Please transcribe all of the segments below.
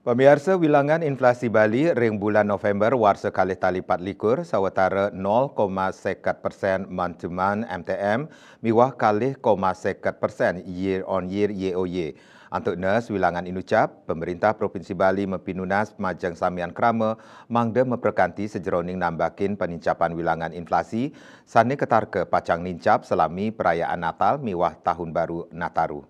Pemirsa wilangan inflasi Bali ring bulan November war sekali tali 4 sawatara 0,1% month to month MTM miwah kalih 0,1% year on year YOY. Untuk nes wilangan inucap, pemerintah Provinsi Bali mempinunas majang samian krama mangda memperkanti sejeroning nambakin penincapan wilangan inflasi sani ketarke pacang nincap selami perayaan Natal miwah Tahun Baru Nataru.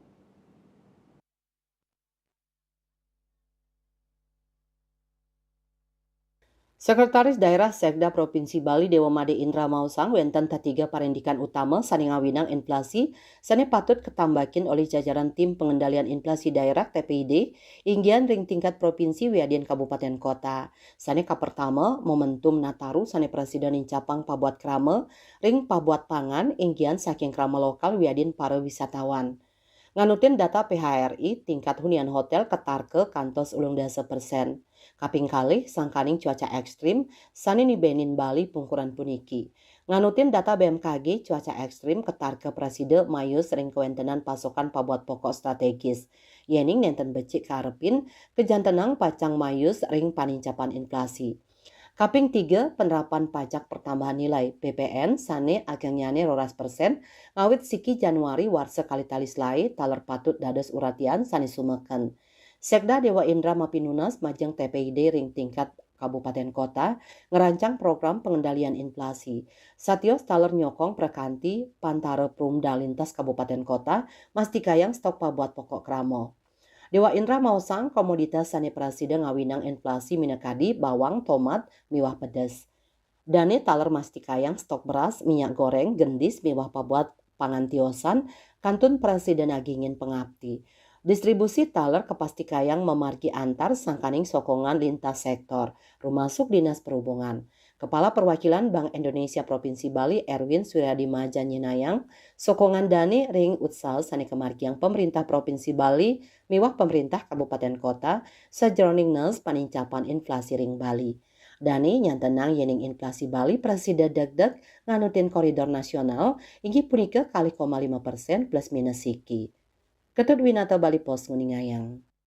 Sekretaris Daerah Sekda Provinsi Bali Dewa Made Indra Mausang wenten tiga parendikan utama sani ngawinang inflasi sani patut ketambakin oleh jajaran tim pengendalian inflasi daerah TPID inggian ring tingkat provinsi wiadin kabupaten kota. Sani pertama momentum Nataru sani presiden incapang pabuat krama ring pabuat pangan inggian saking krama lokal wiadin para wisatawan. Nganutin data PHRI, tingkat hunian hotel ketar ke kantos ulung dasa persen. Kaping kalih sangkaning cuaca ekstrim, sani ni Benin Bali pungkuran puniki. Nganutin data BMKG, cuaca ekstrim ketar ke preside mayu sering kewentenan pasokan pabuat pokok strategis. Yening nenten becik karepin, kejantenang pacang mayus ring panincapan inflasi. Kaping 3, penerapan pajak pertambahan nilai PPN sane agengnyane 12% ngawit siki Januari war sekali talis lai taler patut dados uratian sani sumeken. Sekda Dewa Indra Mapinunas majeng TPID ring tingkat kabupaten kota ngerancang program pengendalian inflasi. Satios taler nyokong prekanti pantara Prumda lintas kabupaten kota mastikayang stok pabuat pokok kramo. Dewa Indra mausang komoditas sani presiden ngawinang inflasi minekadi bawang, tomat, miwah pedes. Dane taler mastikayang stok beras, minyak goreng, gendis, miwah pabuat pangan tiosan, kantun presiden agingin pengabdi. Distribusi taler kepastikayang memargi antar sangkaning sokongan lintas sektor, rumasuk Dinas Perhubungan. Kepala Perwakilan Bank Indonesia Provinsi Bali Erwin Suryadima Janyenayang, sokongan dane ring utsal sani kemargiang pemerintah Provinsi Bali miwah pemerintah kabupaten kota sajroning nes panincapan inflasi ring Bali. Dani nyantenang yening inflasi Bali presiden deg-deg nganutin koridor nasional inggih punika kali 0,5% plus minus siki. Ketut Winata Bali Pos nguningayang.